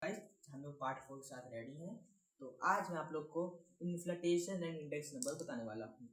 Guys, हम लोग part 4 के साथ रेडी हैं। तो आज मैं आप लोग को इन्फ्लेशन एंड इंडेक्स नंबर बताने वाला हूँ।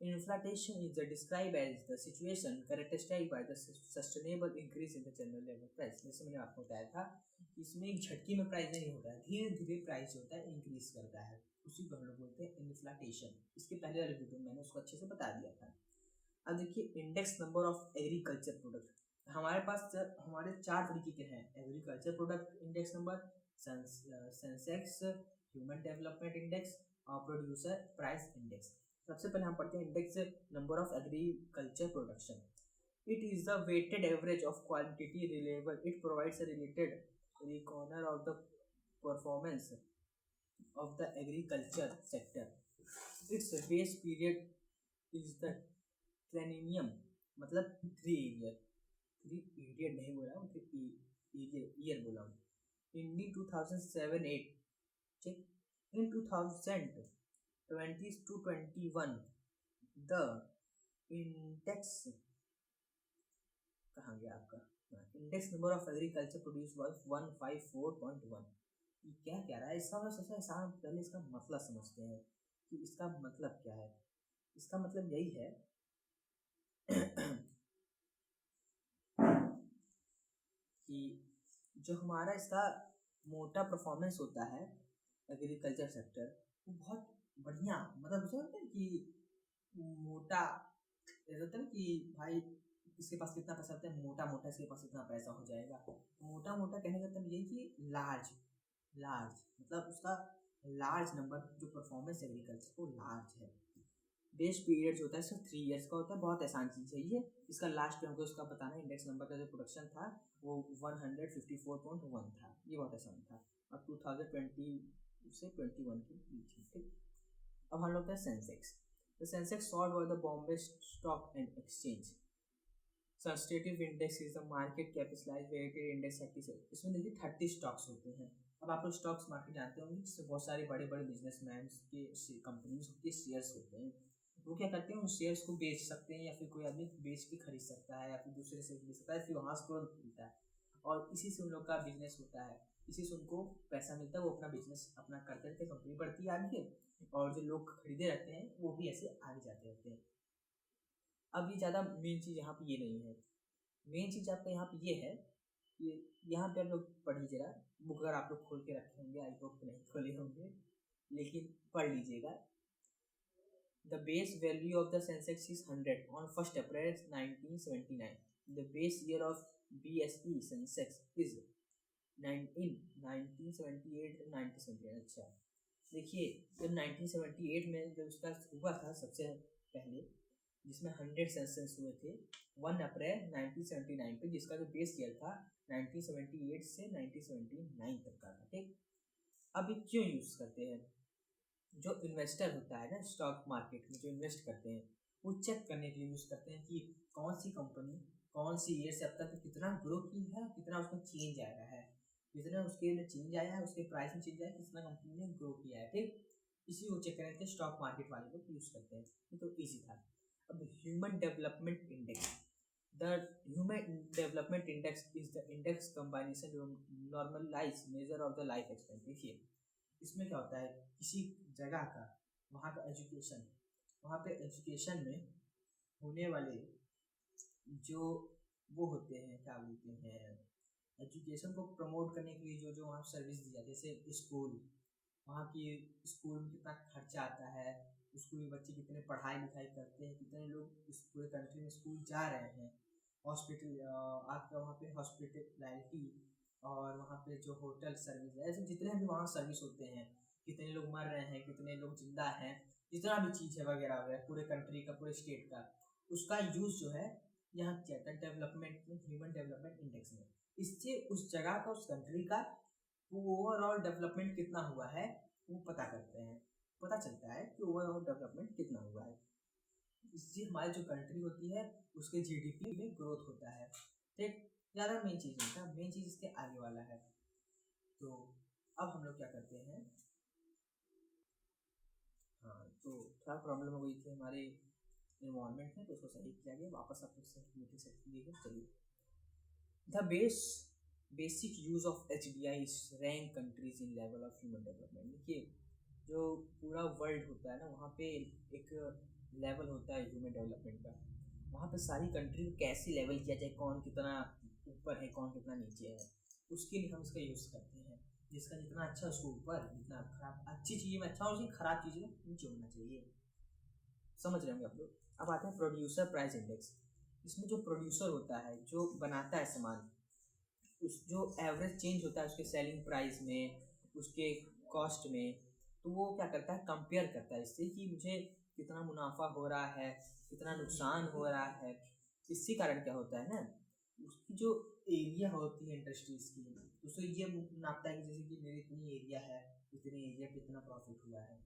Inflation is describe as the situation characterized by the sustainable increase in the general level price. जैसे मैंने आपको बताया था, इसमें एक झटके में प्राइस नहीं होता है, धीरे धीरे प्राइस होता है, इंक्रीज करता है, उसी को हम लोग बोलते हैं इन्फ्लेशन। इसके पहले वाले वीडियो में मैंने उसको अच्छे से बता दिया था। अब देखिए, index number of agriculture product हमारे पास हमारे 4 तरीके के हैं। Agriculture product index number, Sensex, human development index और प्रोड्यूसर प्राइस इंडेक्स। सबसे पहले हम पढ़ते हैं index number of agriculture production. It is the weighted average of quantity रिलेबल। It provides a related recorder of the performance of the agriculture sector. Its base period is the triennium, मतलब 3 year नहीं बोला हूँ, year बोला हूँ। इन 2007-8, ठीक, इन 2020 to 21 the index, कहाँ गया आपका index number of agriculture produce was 154.1। ये क्या कह रहा है? इसका सबसे आसान, पहले इसका मतलब समझते हैं कि इसका मतलब क्या है। इसका मतलब यही है कि जो हमारा इसका मोटा परफॉर्मेंस होता है एग्रीकल्चर सेक्टर, वो बहुत बढ़िया, मतलब उसे होता है कि मोटा, ऐसा होता है कि भाई इसके पास कितना पैसा होता है, मोटा मोटा इसके पास इतना पैसा हो जाएगा। मोटा मोटा कहने का मतलब यही कि लार्ज मतलब उसका लार्ज नंबर, जो परफॉर्मेंस एग्रीकल्चर को लार्ज है। बेस पीरियड जो होता है सिर्फ 3 ईयर्स का होता है, बहुत आसान चीज़ है ये। इसका लास्ट हमको उसका बताना, इंडेक्स नंबर का जो प्रोडक्शन था वो 154.1 था, ये बहुत आसान था। और 2020 से 21 के बीच में, ठीक। अब हम लोग हैं Sensex. The Sensex solve by the Bombay stock and exchange. Substitutive index is the market capitalized weighted index 36। इसमें देखिए 30 स्टॉक्स होते हैं। अब आप लोग स्टॉक्स मार्केट जानते होंगे, जिससे बहुत सारे बड़े बड़े बिजनेसमैन के कंपनीज के शेयर्स होते हैं। वो क्या करते हैं, उन शेयर्स को बेच सकते हैं, या फिर कोई आदमी बेच के खरीद सकता है, या फिर दूसरे से बेच सकता है, फिर वहाँ से तुरंत मिलता है, और इसी से उन लोग का बिजनेस होता है, इसी से उनको पैसा मिलता है। वो अपना बिजनेस अपना करते रहते हैं, कंपनी बढ़ती है आगे, और जो लोग खरीदे रहते हैं वो भी ऐसे आगे जाते रहते हैं। अब ये ज़्यादा मेन चीज़ यहाँ पे ये नहीं है। मेन चीज़ आपका यहाँ पे ये है कि यहाँ पे आप लोग पढ़िए जरा, बुक अगर आप लोग खोल के रखे होंगे, आई होप नहीं खोले होंगे, लेकिन पढ़ लीजिएगा। The base value of the Sensex is 100 on 1 April 1979। The base year of BSE Sensex is 1978। अच्छा, देखिए, जब 1978 में जब उसका हुआ था सबसे पहले, जिसमें 100 सेंसेस हुए थे 1 अप्रैल 1979 पे, जिसका जो बेस ईयर था 1978 से 1979 तक का था, ठीक। अब ये क्यों यूज़ करते हैं? जो इन्वेस्टर होता है ना स्टॉक मार्केट में, जो इन्वेस्ट करते हैं, वो चेक करने के लिए यूज़ करते हैं कि कौन सी कंपनी कौन सी ईयर से अब तक कितना ग्रो की है, कितना उसमें चेंज आया है, जितना उसके लिए चेंज आया है, उसके प्राइस में चेंज आया है, कितना कंपनी ने ग्रो किया है, ठीक। इसी को चेक करने के स्टॉक मार्केट वाले लोग यूज़ करते हैं। ये तो ईजी था। अब human development index. The human development index is the index combination normalize measure of the life expectancy. देखिए, इसमें क्या होता है, किसी जगह का, वहाँ का एजुकेशन, वहाँ पे एजुकेशन में होने वाले जो वो होते हैं, क्या बोलते हैं, एजुकेशन को प्रमोट करने के लिए जो जो वहाँ सर्विस दी जाती है, जैसे स्कूल, वहाँ की स्कूल में कितना खर्चा आता है, स्कूल में बच्चे कितने पढ़ाई लिखाई करते हैं, कितने लोग इस पूरे कंट्री में स्कूल जा रहे हैं, हॉस्पिटल, आपका वहाँ पे हॉस्पिटलिटी, और वहाँ पे जो होटल सर्विस है, ऐसे जितने भी वहाँ सर्विस होते हैं, कितने लोग मर रहे हैं, कितने लोग जिंदा हैं, जितना भी चीज़ है वगैरह वगैरह, पूरे कंट्री का, पूरे स्टेट का, उसका यूज़ जो है यहाँ किया जाता है डेवलपमेंट में, ह्यूमन डेवलपमेंट इंडेक्स में। इससे उस जगह का, उस कंट्री का ओवरऑल डेवलपमेंट कितना हुआ है वो पता करते हैं, पता चलता है कि ओवरऑल डेवलपमेंट कितना हुआ है। इससे हमारी जो कंट्री होती है उसके GDP में ग्रोथ होता है, ठीक। ज़्यादा मेन चीज़ नहीं था, मेन चीज़ इसके आगे वाला है। तो अब हम लोग क्या करते हैं, हाँ, तो थोड़ा प्रॉब्लम हो गई थी हमारे इन्वायरमेंट में, तो उसको सही किया गया, वापस आप लोग से मीटिंग सेट किए गए। चलिए, the base basic use of HDI rank countries in level of human development. देखिए जो पूरा वर्ल्ड होता है ना, वहाँ पे एक लेवल होता है ह्यूमन डेवलपमेंट का। वहाँ पे सारी कंट्री को कैसे लेवल किया जाए, कौन कितना ऊपर है कौन कितना नीचे है, उसके लिए हम इसका यूज़ करते हैं। जिसका जितना अच्छा उसको ऊपर, जितना खराब अच्छी चीज़ में अच्छा, और खराब चीज़ में नीचे होना चाहिए। समझ रहे होंगे आप लोग। अब आते हैं प्रोड्यूसर प्राइस इंडेक्स। इसमें जो प्रोड्यूसर होता है, जो बनाता है सामान, उस जो एवरेज चेंज होता है उसके सेलिंग प्राइस में, उसके कॉस्ट में, तो वो क्या करता है, कंपेयर करता है इससे कि मुझे कितना मुनाफा हो रहा है, कितना नुकसान हो रहा है। इसी कारण क्या होता है ना, उसकी जो एरिया होती है इंडस्ट्रीज की, उससे ये नापता है कि जैसे कि मेरी इतनी एरिया है, इतने एरिया पे इतना प्रॉफिट हुआ है।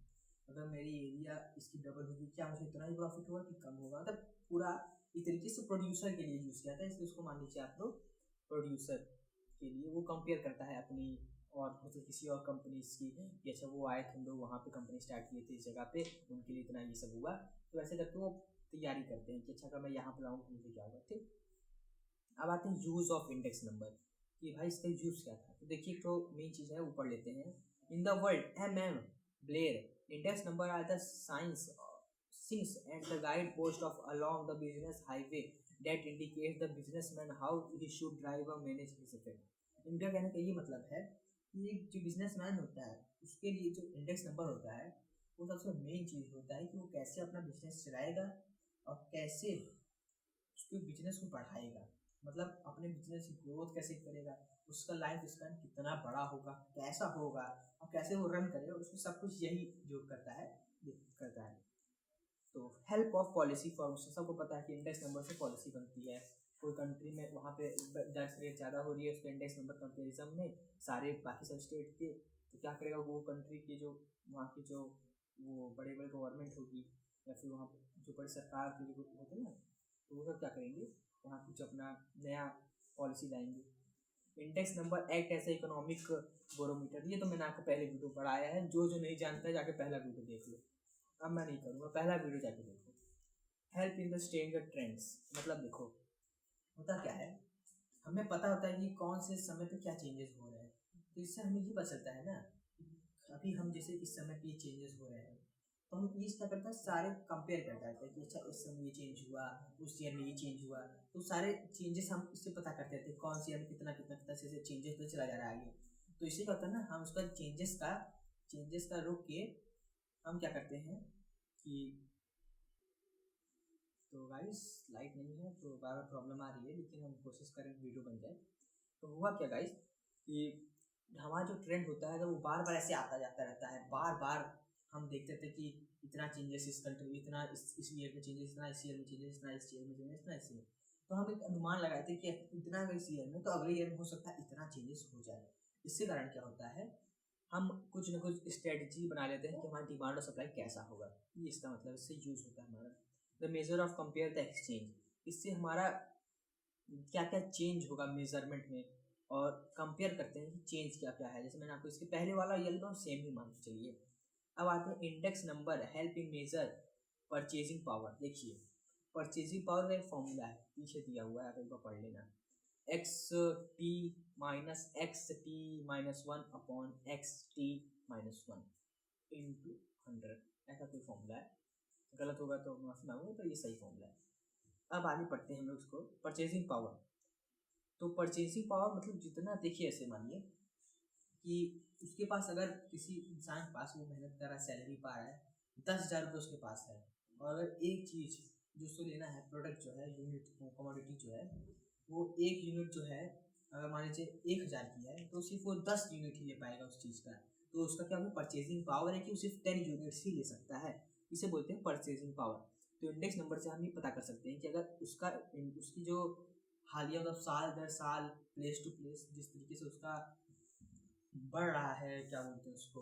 अगर मेरी एरिया इसकी डबल होगी, क्या मुझे इतना ही प्रॉफिट होगा कि कम होगा। मतलब पूरा इस तरीके से प्रोड्यूसर के लिए यूज़ किया था, इसलिए उसको मान लीजिए आप लोग प्रोड्यूसर के लिए। वो कंपेयर करता है अपनी और मतलब किसी और कंपनीज की कि अच्छा वो आए थे, हम लोग वहाँ पे कंपनी स्टार्ट किए थे इस जगह पे, उनके लिए इतना ये सब हुआ। तो ऐसे करके वो तैयारी करते हैं कि अच्छा अगर मैं यहाँ पर लाऊँ तो मुझे क्या होगा। ठीक, अब आते हैं यूज़ ऑफ इंडेक्स नंबर कि भाई इसका यूज़ क्या था। तो देखिए तो मेन चीज़ है, ऊपर लेते हैं। In the world MM Blair index number are the signs since and the guide post of along the business highway that indicates the businessman how he should drive or manage his effect। इनका कहने का ये मतलब है कि जो businessman होता है उसके लिए जो इंडेक्स नंबर होता है वो सबसे मेन चीज़ होता है कि वो कैसे अपना बिजनेस चलाएगा और कैसे उसके बिजनेस को बढ़ाएगा। मतलब अपने बिजनेस की ग्रोथ कैसे करेगा, उसका लाइफ स्पैन कितना बड़ा होगा, कैसा होगा और कैसे वो रन करेगा, उसको सब कुछ यही जो करता है ये करता है। तो हेल्प ऑफ पॉलिसी फॉर्मेशन, सबको पता है कि इंडेक्स नंबर से पॉलिसी बनती है। कोई कंट्री में वहाँ पे बर्थ रेट ज़्यादा हो रही है, उसके इंडेक्स नंबर कंपेरिजन में सारे बाकी सब स्टेट के, तो क्या करेगा वो कंट्री की जो वहाँ की जो वो बड़े बड़े गवर्नमेंट होगी या फिर वहाँ जो बड़ी सरकार के जो होते हैं ना, तो वो सब क्या करेंगे, वहाँ कुछ अपना नया पॉलिसी लाएंगे। Index number act as economic barometer, ये तो मैंने आपको पहले वीडियो पढ़ाया है, जो नहीं जानता है जाके पहला वीडियो देख लो। अब मैं नहीं करूँगा, पहला वीडियो जाके देखो। Help in the staying the trends, मतलब देखो होता क्या है, हमें पता होता है कि कौन से समय पे क्या चेंजेस हो रहे हैं, तो इससे हमें ये पता चलता है ना। अभी हम जैसे इस समय पे ये चेंजेस हो रहे हैं, तो हम ये क्या करता है, सारे कंपेयर करता है कि अच्छा इस समय ये चेंज हुआ, उस ईयर में ये चेंज हुआ, तो सारे चेंजेस हम इससे पता करते थे कौन सी ईयर में कितना कितना कितना से चेंजेस तो चला जा रहा है आगे। तो इससे क्या होता है ना, हम उसका चेंजेस का रोक के हम क्या करते हैं कि, तो गाइस लाइट नहीं है तो बार बार प्रॉब्लम आ रही है, लेकिन हम कोशिश करें वीडियो बन जाए। तो हुआ क्या गाइस कि हमारा जो ट्रेंड होता है तो वो बार बार ऐसे आता जाता रहता है, बार बार हम देखते थे कि इतना चेंजेस इस कंट्री में, इतना इस ईयर में चेंजेस, इतना इस ईयर में चेंजेस, इतना इस ईयर में चेंजेस, इतना इस ईयर में। तो हम एक अनुमान लगाए थे कि इतना अगर इस ईयर में तो अगले ईयर में हो सकता है इतना चेंजेस हो जाए। इससे कारण क्या होता है, हम कुछ न कुछ स्ट्रेटजी बना लेते हैं कि हमारा डिमांड और सप्लाई कैसा होगा, ये इसका मतलब इससे यूज होता है हमारा। The measure of compare the exchange, इससे हमारा क्या क्या चेंज होगा मेजरमेंट में, और कंपेयर करते हैं कि चेंज क्या क्या है। जैसे मैंने आपको इसके पहले वाला ये तो सेम ही मान के चलिए। अब आते हैं index number help in measure purchasing power. देखिए परचेजिंग पावर का एक फॉर्मूला है, पीछे दिया हुआ है, आप एक बार पढ़ लेना। X T minus x T minus one upon x T minus one into 100, ऐसा कोई फॉर्मूला है। गलत होगा तो माफी मांगूंगा, तो ये सही फॉर्मूला है। अब आगे पढ़ते हैं हम लोग इसको, परचेजिंग पावर। तो परचेजिंग पावर मतलब जितना, देखिए ऐसे मानिए कि उसके पास अगर किसी इंसान के पास वो मेहनत कर रहा है, सैलरी पा रहा है, 10,000 रुपये उसके पास है, और अगर एक चीज़ जो उसको लेना है, प्रोडक्ट जो है, यूनिट कमोडिटी जो है, वो एक यूनिट जो है अगर मान लीजिए 1,000 की है, तो सिर्फ वो 10 यूनिट ही ले पाएगा उस चीज़ का। तो उसका क्या होगा, परचेजिंग पावर है कि वो सिर्फ 10 यूनिट्स ही ले सकता है। इसे बोलते हैं परचेजिंग पावर। तो इंडेक्स नंबर से हम ये पता कर सकते हैं कि अगर उसकी जो हालिया मतलब साल दर साल, प्लेस टू प्लेस जिस तरीके से उसका बढ़ रहा है, क्या बोलते हैं उसको,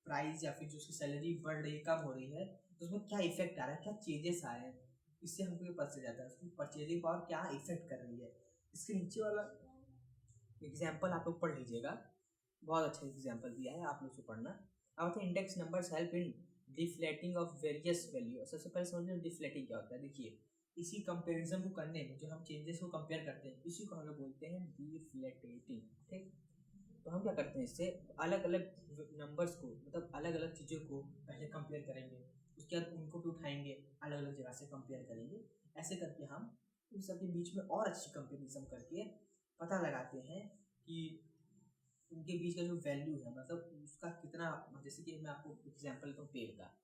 प्राइस, या फिर जो उसकी सैलरी बढ़ रही है, कम हो रही है, तो उसमें क्या इफेक्ट आ रहा है, क्या चेंजेस आए हैं, इससे हमको ये पता चल जाता है उसकी परचेजिंग पावर क्या इफेक्ट कर रही है। इसके नीचे वाला एग्जाम्पल आप लोग पढ़ लीजिएगा, बहुत अच्छा एग्जाम्पल दिया है, आप लोग से पढ़ना। अब index numbers help in deflating of various value. सबसे पहले समझिए डिफ्लेटिंग क्या होता है। देखिए इसी कंपैरिजन को करने में जो हम चेंजेस को कंपेयर करते हैं इसी को हम लोग बोलते हैं डिफ्लेक्टिंग। ठीक, तो हम क्या करते हैं, इससे अलग अलग नंबर्स को, मतलब अलग अलग चीज़ों को पहले कंपेयर करेंगे, उसके बाद उनको भी उठाएंगे, अलग अलग जगह से कंपेयर करेंगे। ऐसे करके हम उन सब के बीच में और अच्छी कंपेरिजन करके पता लगाते हैं कि उनके बीच का जो वैल्यू है, मतलब उसका कितना, जैसे कि मैं आपको एग्जाम्पल दूँ पेड़ का।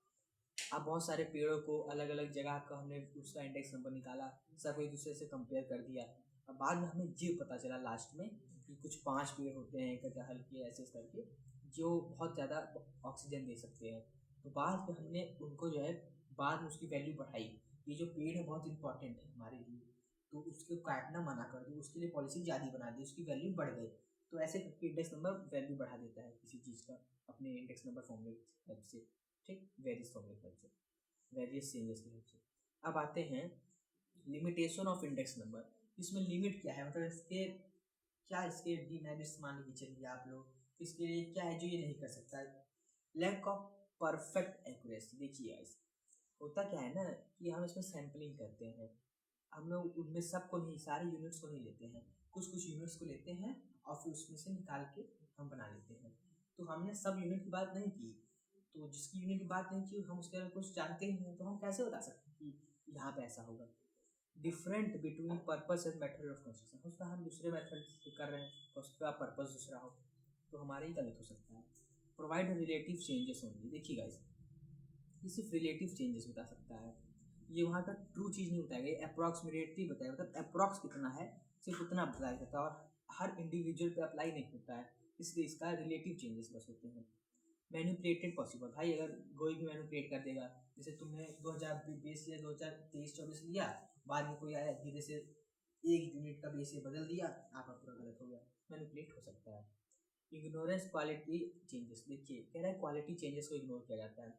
अब बहुत सारे पेड़ों को अलग अलग जगह का हमने उसका इंडेक्स नंबर निकाला, सब एक दूसरे से कंपेयर कर दिया। अब बाद में हमें ये पता चला लास्ट में कि कुछ 5 पेड़ होते हैं कटहल के ऐसे करके जो बहुत ज़्यादा ऑक्सीजन दे सकते हैं। तो बाद में हमने उनको जो है बाद में उसकी वैल्यू बढ़ाई, ये जो पेड़ है बहुत इंपॉर्टेंट है हमारे लिए, तो उसको काटना मना कर दिया, उसके लिए पॉलिसी ज़्यादा बना दी, उसकी वैल्यू बढ़ गई। तो ऐसे करके इंडेक्स नंबर वैल्यू बढ़ा देता है किसी चीज़ का अपने इंडेक्स नंबर फॉर्मूले की हेल्प से। ठीक, वेरियस फॉर्मूले की हेल्प से, वेरियस चेंजेस की हेल्प से। अब आते हैं लिमिटेशन ऑफ इंडेक्स नंबर। इसमें लिमिट क्या है, मतलब इसके क्या, इसके डिमेरिट्स मान के चलिए आप लोग, इसके लिए क्या है जो ये नहीं कर सकता। Lack of perfect accuracy. देखिए गाइस, होता क्या है ना कि हम इसमें सैम्पलिंग करते हैं, हम लोग उनमें सबको नहीं, सारे यूनिट्स को नहीं लेते हैं, कुछ कुछ यूनिट्स को लेते हैं और फिर उसमें से निकाल के हम बना लेते हैं। तो हमने सब यूनिट की बात नहीं की, तो जिसकी यूनिट की बात नहीं की हम उसके बारे में कुछ जानते ही नहीं, तो हम कैसे बता सकते हैं कि यहाँ पे ऐसा होगा। Different between purpose and method of construction, उसका हम दूसरे मेथड से कर रहे हैं तो उसका पर्पस दूसरा हो, तो हमारा ही गलत हो सकता है। Provide relative changes only. देखिए गाइस, ये सिर्फ रिलेटिव चेंजेस बता सकता है, ये वहाँ का ट्रू चीज़ नहीं बताएगा, ये अप्रॉक्सीमेटली बताएगा, मतलब अप्रॉक्स कितना है सिर्फ उतना बताया जाता है और हर इंडिविजुअल पे अप्लाई नहीं होता है, इसलिए इसका रिलेटिव चेंजेस बस होते हैं। मैनिपुलेटेड पॉसिबल, भाई अगर कोई भी मैनिपुलेट कर देगा, जैसे तुमने 2020 या 2023-24 लिया, बाद में कोई आया धीरे से 1 यूनिट का बेस ये बदल दिया, आपका पूरा गलत हो गया, मैनिपुलेट हो सकता है। Ignorance quality changes. देखिए कह रहा है क्वालिटी चेंजेस को इग्नोर किया जाता है।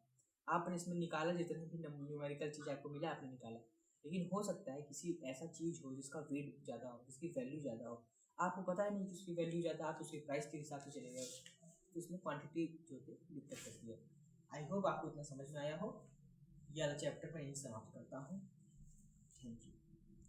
आपने इसमें निकाला जितने भी न्यूमेरिकल चीज़ आपको मिला आपने निकाला, लेकिन हो सकता है किसी ऐसा चीज़ हो जिसका वेट ज़्यादा हो, जिसकी वैल्यू ज़्यादा हो, आपको पता ही नहीं कि उसकी वैल्यू ज़्यादा, आप उसके प्राइस के हिसाब से चले गए, तो इसमें क्वांटिटी जो है दिक्कत करती है। आई होप आपको इतना समझ में आया हो। ये वाला चैप्टर मैं यहीं समाप्त करता हूँ। Thank you.